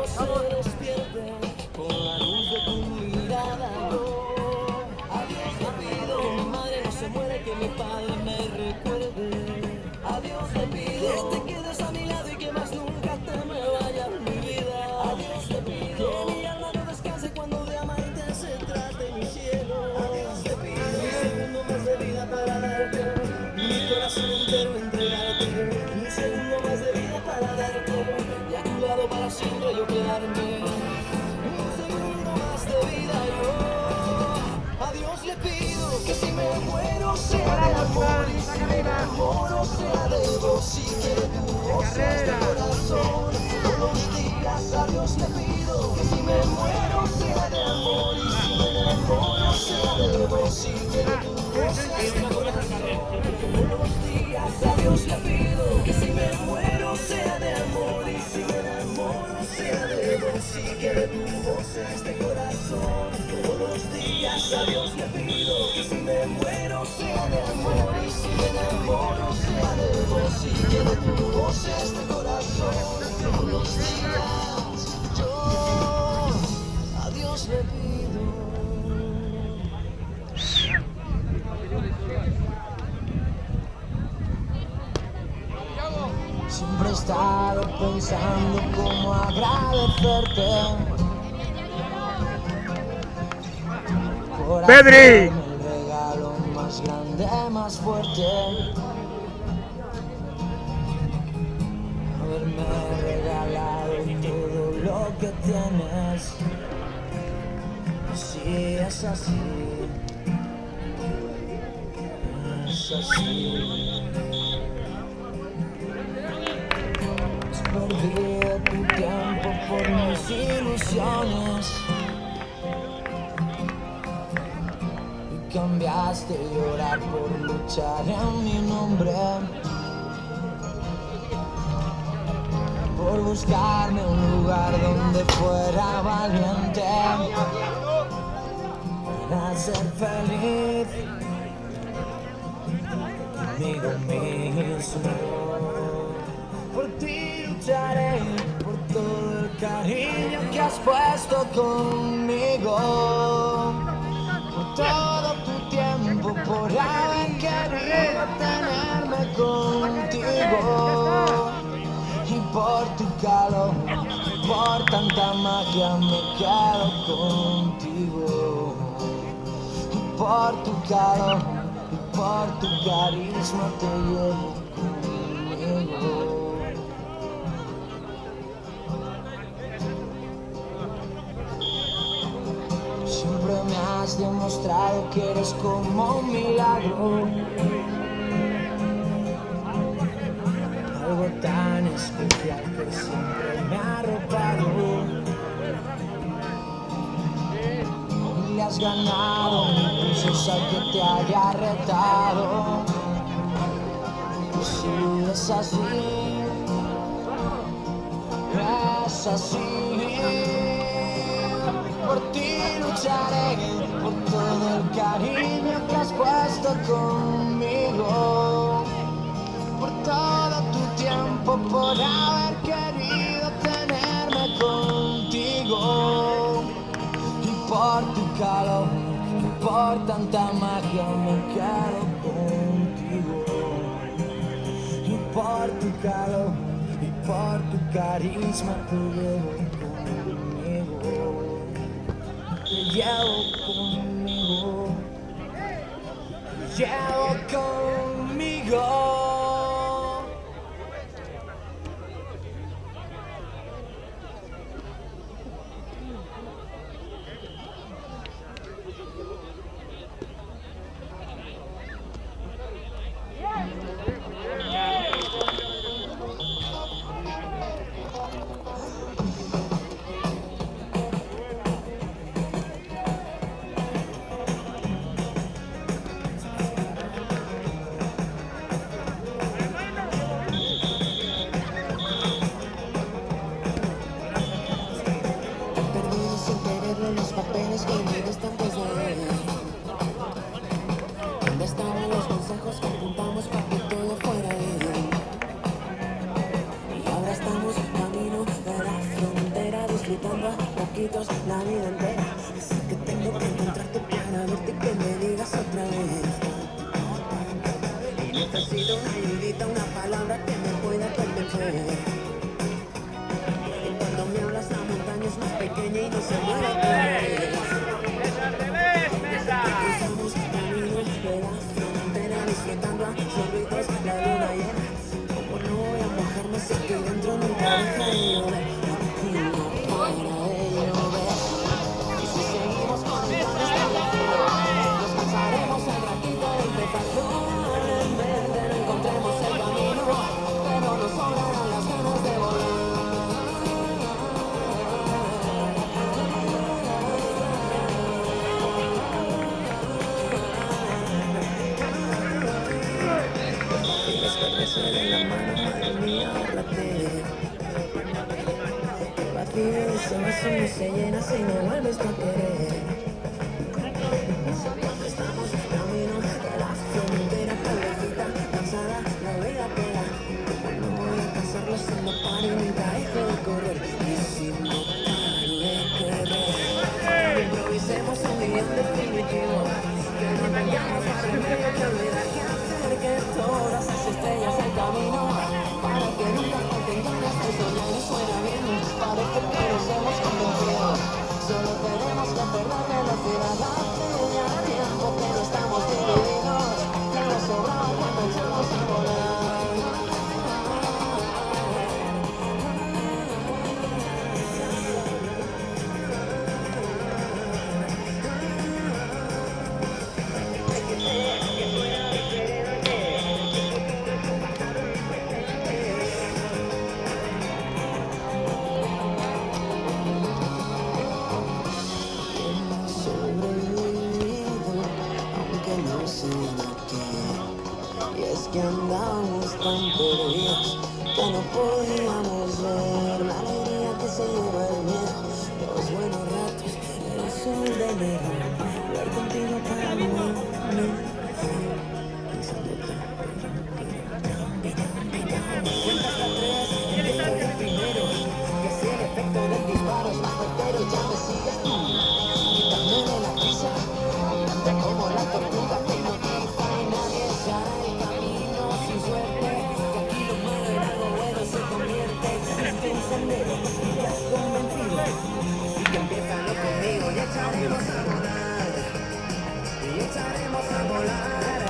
se despierte con la luz de tu mirada. A Dios le pido que mi madre no se muere, que mi padre me recuerde. A Dios le pido que te quedes a mi lado y que más nunca te me vayas mi vida. A Dios le pido que mi alma no descanse cuando de amarte se trate mi cielo. A Dios le pido un segundo más de vida para darte, mi corazón entero entregarte. Un segundo más de vida para darte, y a tu lado para siempre yo quedarme. Un segundo más de vida yo. A Dios le pido que si me muero sea de amor, y si me enamoro sea de vos, y que tu voz sea este corazón todos los días. A Dios le pido que si me muero sea de amor, y si me enamoro sea de vos, y que tu voz sea este corazón todos los días. A Dios le pido que si me muero sea de amor, y si me enamoro sea de vos, y que tu voz sea este corazón todos los días. A Dios le pido que si me muero sea de amor, y si me enamoro sea de vos, y que tu voz sea este corazón todos los días. Yo a Dios le pido. Siempre he estado pensando cómo agradecerte por ¡Pedri! hacerme el regalo más grande, más fuerte. Haberme regalado todo lo que tienes. Sí, es así. Es así. Perdí tu tiempo por mis ilusiones y cambiaste llorar por luchar en mi nombre, por buscarme un lugar donde fuera valiente para ser feliz conmigo mismo. Por ti lucharé, por todo el cariño que has puesto conmigo, por todo tu tiempo, por haber querido tenerme contigo, y por tu calor, por tanta magia me quedo contigo, y por tu calor, y por tu carisma te llevo conmigo. Siempre me has demostrado que eres como un milagro, algo tan especial que siempre me ha arropado. Y le has ganado mi princesa que te haya retado. Si es así, es así. Por ti lucharé, por todo el cariño que has puesto conmigo, por todo tu tiempo, por haber querido tenerme contigo, y por tu calor, y por tanta magia me quedo contigo, y por tu calor, y por tu carisma te llevo conmigo. Te llevo conmigo, te llevo conmigo. una ayudita, una palabra que me pueda convencer. Y cuando me hablas la montaña es más pequeña y no se mueve otra vez. Cruzamos caminos de la frontera disfrutando a los ruidos de la luna llena. Como no voy a mojarme si aquí dentro nunca deja de llover. No para de llover. Y si seguimos conectados hasta la final, nos cansaremos al ratito de empezar. Probablemente no encontremos el camino, pero nos sobrarán las ganas de volar. Y despertarse de la mano, madre mía, ahórrate. El vacío de ese vaso no se llena si no vuelves tú a querer. Cuando estamos en camino de la frontera, pobrecita, cansada, la vida pega. Como no voy a cansarlo si no paro y nunca dejo de correr. Y si no paro de correr, improvisemos un guión definitivo. Que no tengamos más remedio que olvidar qué hacer, que todas las estrellas del camino, para que nunca falten ganas de soñar y suena bien. Parece que nos hemos convencido, solo tenemos que perder velocidad. Hace ya tiempo que no estamos divididos, que nos sobraba cuando echamos a volar. Sobrevivido, aunque no sé a qué. Y es que andábamos tan perdidos que no podíamos ver la alegría que se lleva el miedo. Los buenos ratos, el sol de enero, hablar contigo para mí. Cuenta hasta tres, empiezo yo primero. Que si el efecto del disparo es más certero, ya me sigues tú. Quítame de la prisa, anda como la tortuga que hipnotiza y nadie sabe el camino sin suerte. Que aquí lo malo en algo bueno se convierte. Existe un sendero, te has convencido. Y que empiezalo conmigo y echaremos a volar. Y echaremos a volar.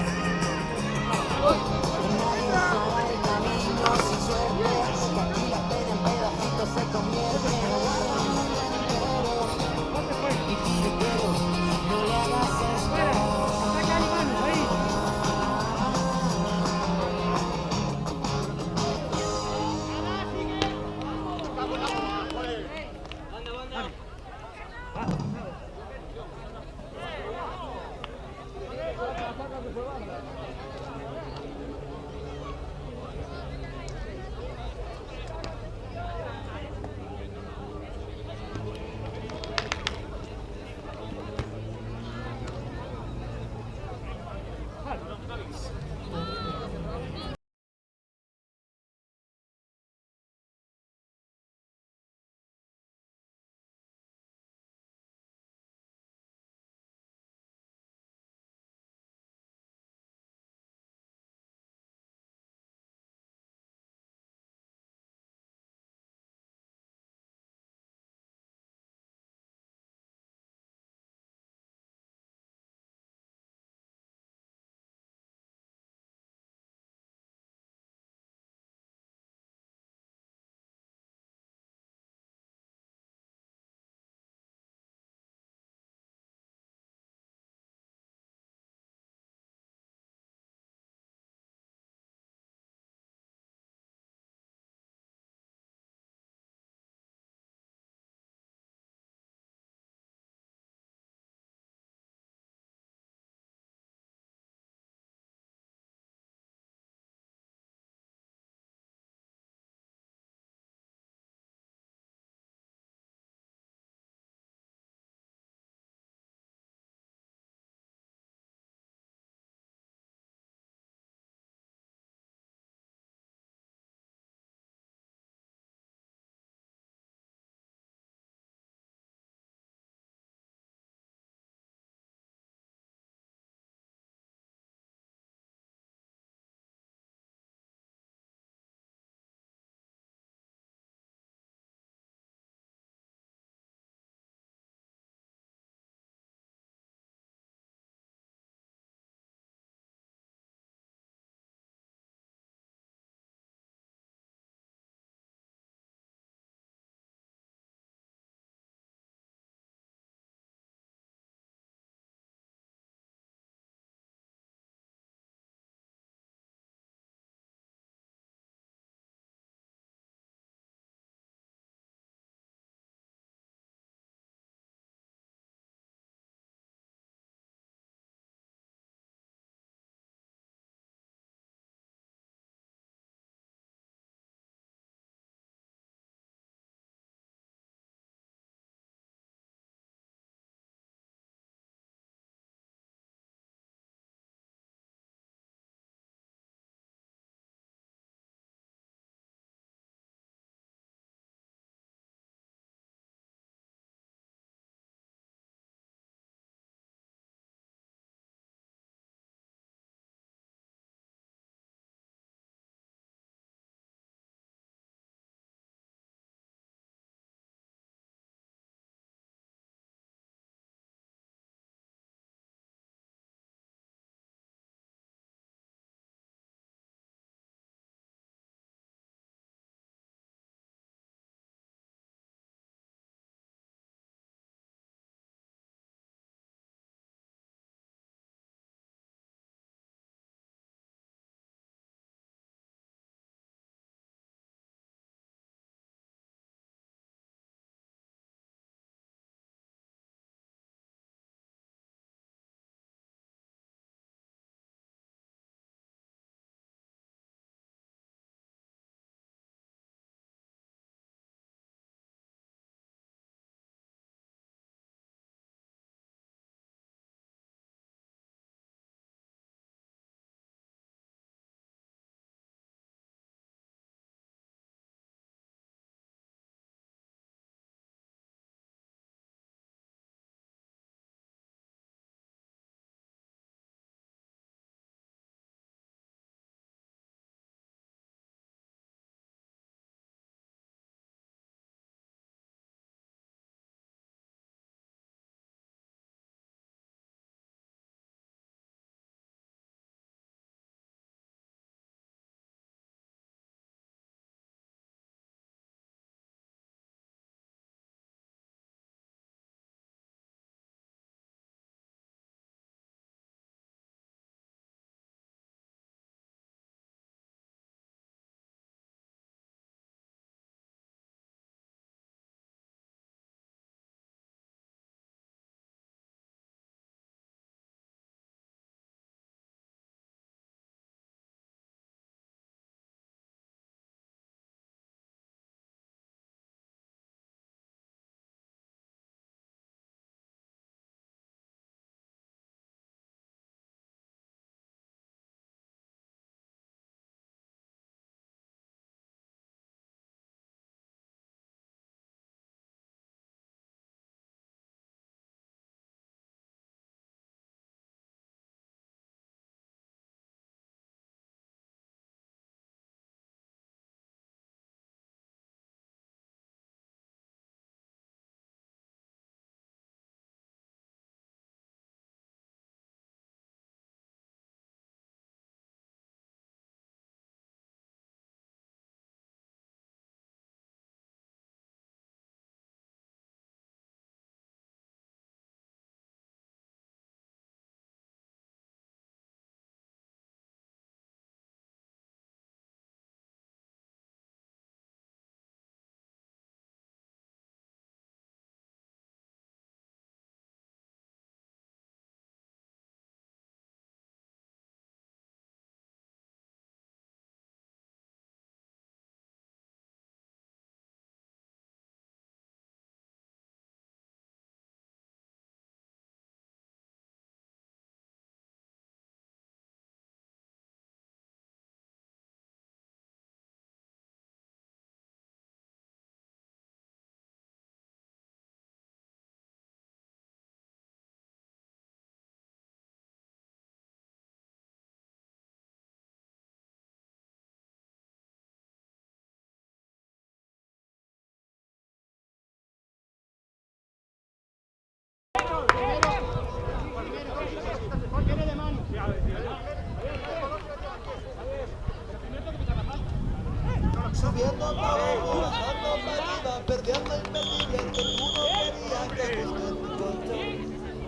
Subiendo para abajo, bajando para arriba, perdiendo imperdible que uno quería que justo en mi colchón,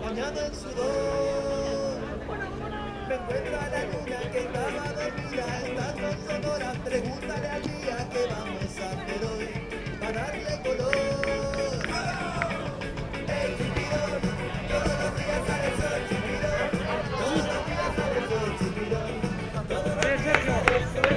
bañado en sudor. Me encuentro a la luna que estaba dormida, estando en Sonora, pregúntale al día que vamos a hacer hoy, para darle color. El chipirón, todos los días sale el sol, chipirón, todos los días sale el sol, chipirón, todos los días sale el sol.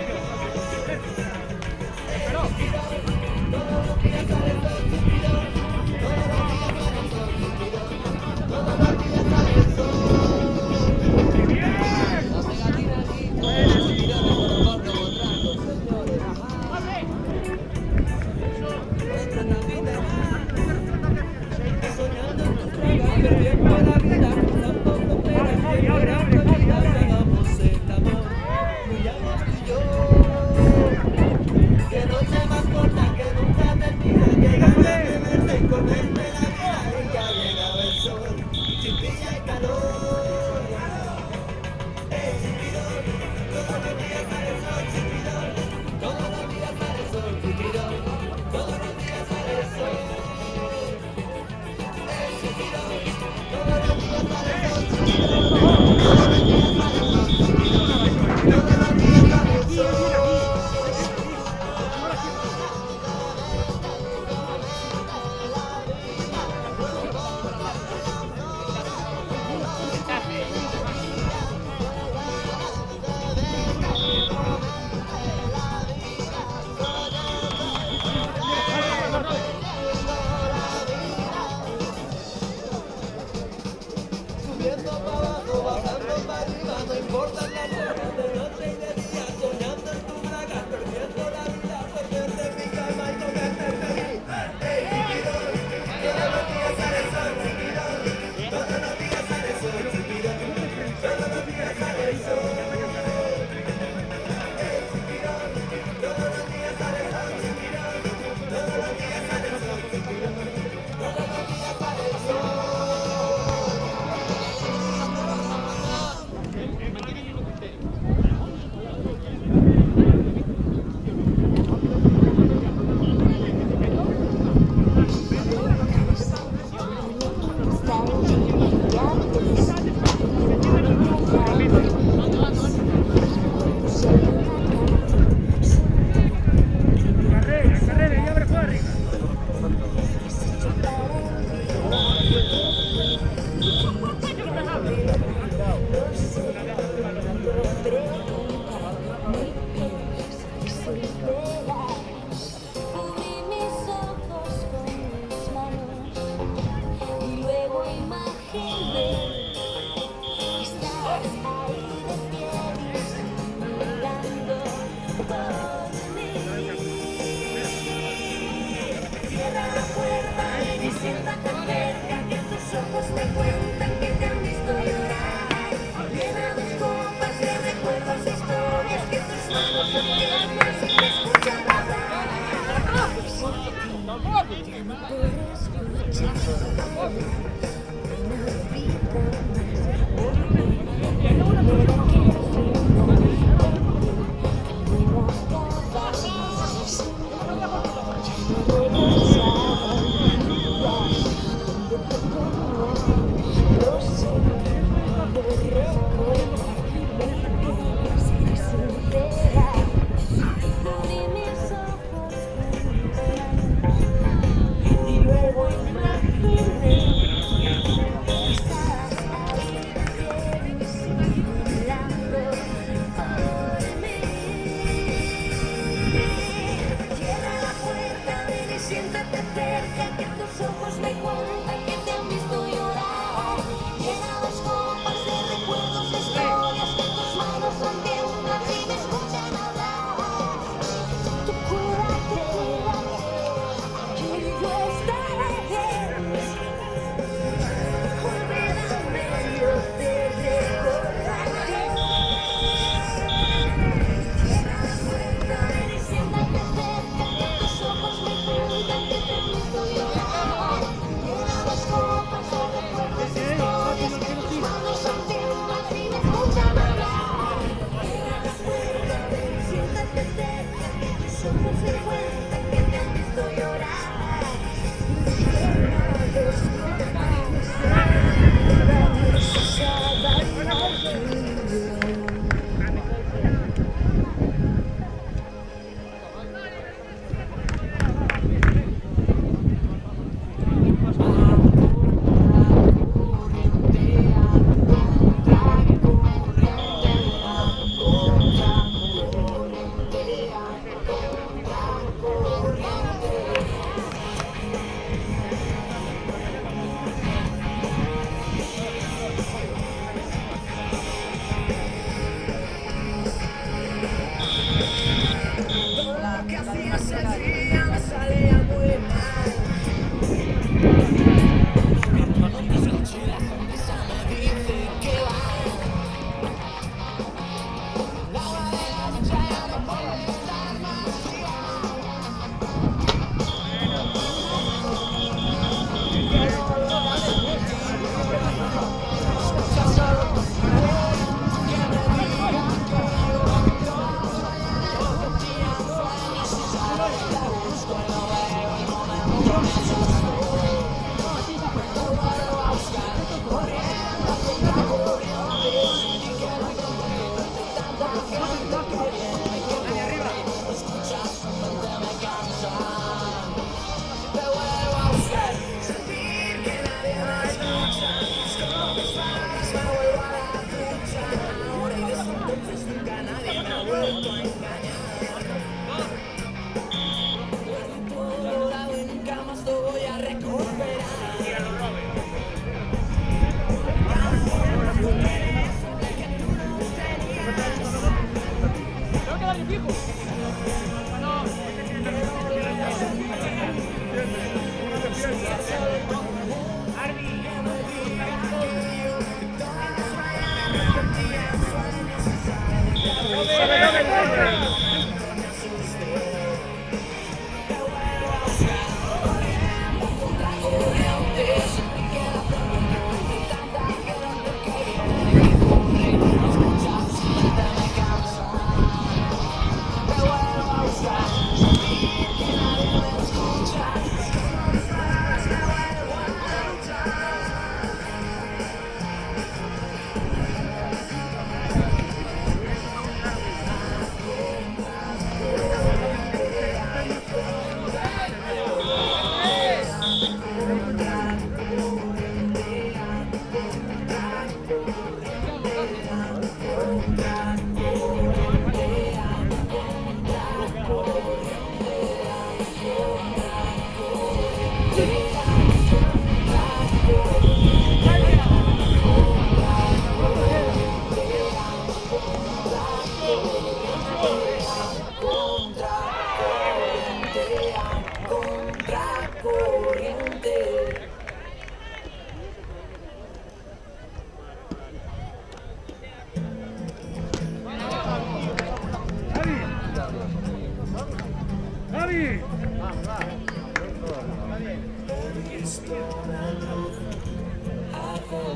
Hace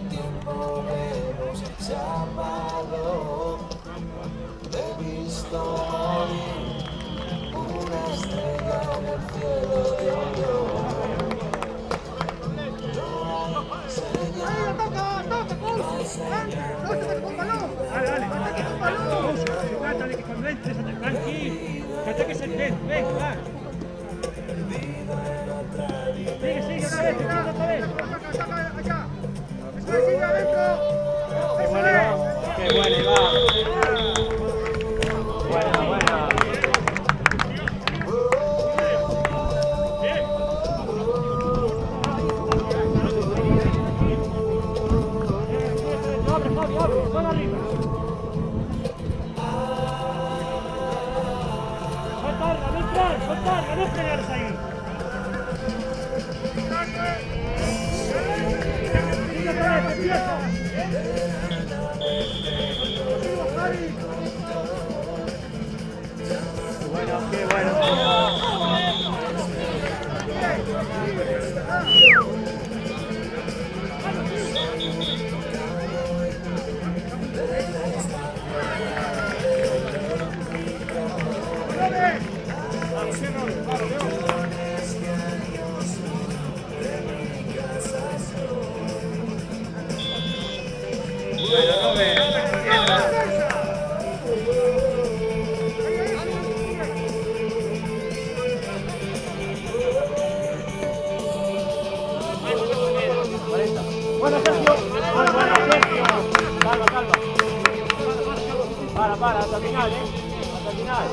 tiempo hemos llamado, he visto morir una estrella en el cielo de Orión. Dale, que cuando entres, tranquilo, que ataques el tren, ven, va. Sigue, otra vez, otra vez. Qué bueno, va. Buena. Abre, van arriba. No fregares ahí. Qué bueno. Bueno, Sergio. Calma. Para, hasta el final, hasta el final.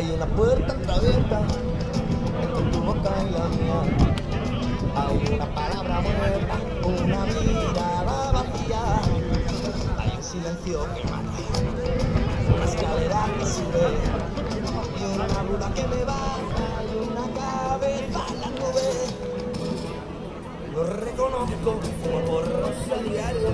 Hay una puerta entreabierta entre tu boca y la mía. Hay una palabra muerta, una mirada vacía. Hay un silencio que mata, una escalera que sube y una duda que me baja y una cabeza en la nube. Lo reconozco como porros a diario,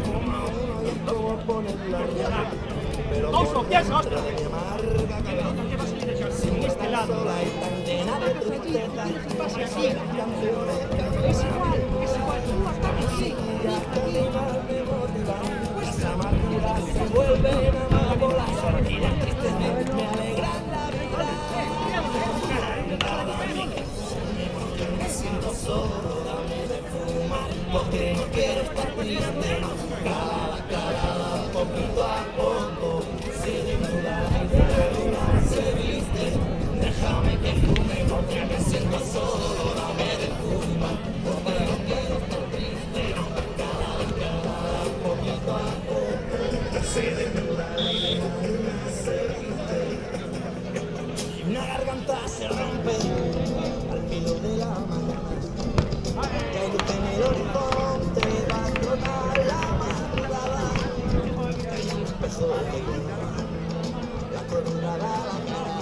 como a uno y es como ponerlo a diario. Pero por dentro de mi amarga cabeza, sin estar sola y tan llena de tristeza, canciones que Es igual, tú hasta aquí. me motivan, las amarguras se vuelven amapolas, y las tristezas me alegran la vida. Me siento solo, dame de fumar, porque no quiero estar triste. Cada poquito a poco se desnuda y la luna se viste. Déjame que fume porque me siento solo, dame de fumar, porque no quiero estar triste. Cada poquito a poco se desnuda y la luna se viste. Y una garganta se rompe al filo de la mano. Ya hay luz en el horizonte, va a tronar la madrugada. Hay un espejo de luna, la cordura da la cara.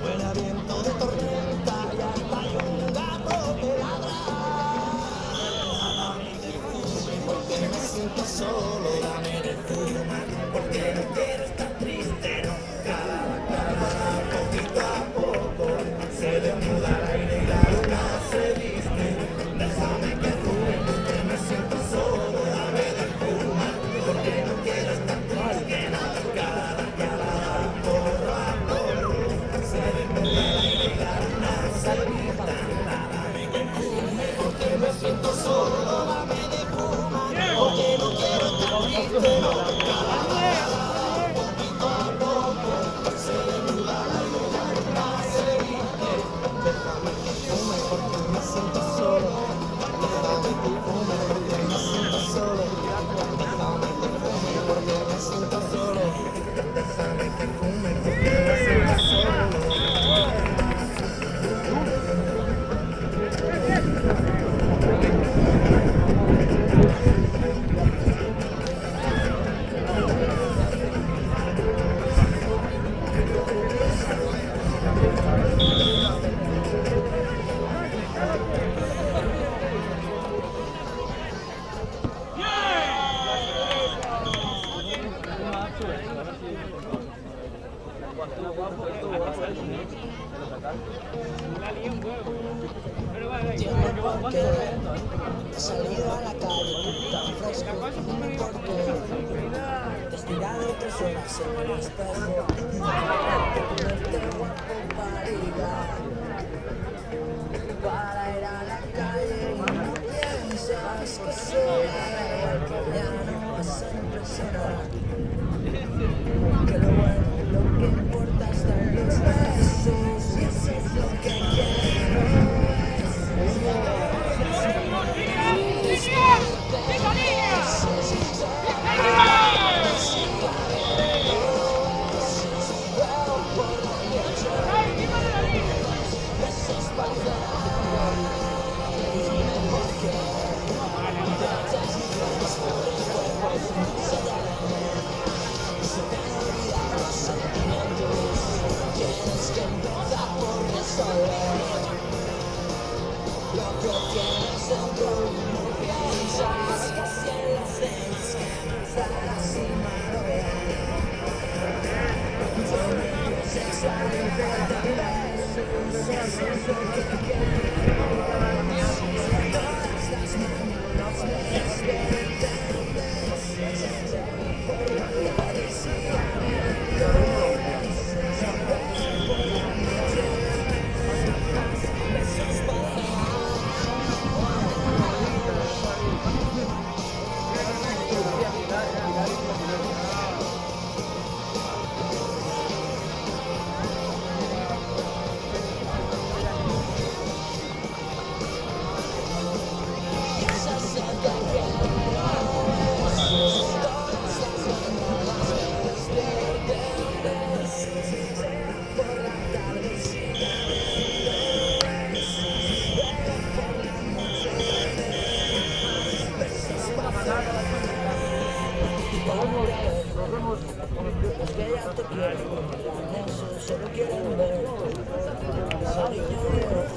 Huele a viento de tormenta y hasta hay un gato que ladra. Dame de fume porque me siento solo, dame de fumar porque no quiero estar triste. Cada poquito a poco se desnuda el aire y la luna se viste. Déjame que fume porque me siento solo, dame de fumar porque no quiero estar triste. Cada porro a porro se desnuda el aire y la luna se viste. Dame que fume porque me siento solo, dame de fumar porque no quiero estar triste. Poquito a poco se desnuda el aire y la luna se viste. Déjame que fume porque me siento solo. Déjame que fume porque me siento solo. Déjame que fume porque me siento solo. Déjame que fume porque me siento solo. Entiendo por qué he salido a la calle tan fresco, porque te has tirado 3 horas en el espejo, ponerte guapo para ligar, para ir a la calle y no piensas que soy igual, que ya no vas a impresionar, que lo bueno y lo que importa es dar los besos y eso es lo que quiero. Tienes que empezar por resolver lo que tienes dentro. No piensas que si en las cenas estarás sin maromear. Sexual y besos, eso es lo que quiero. Todas las manos me despierten. Es que ya te quiero, eso solo quieren ver. Cariño viejo,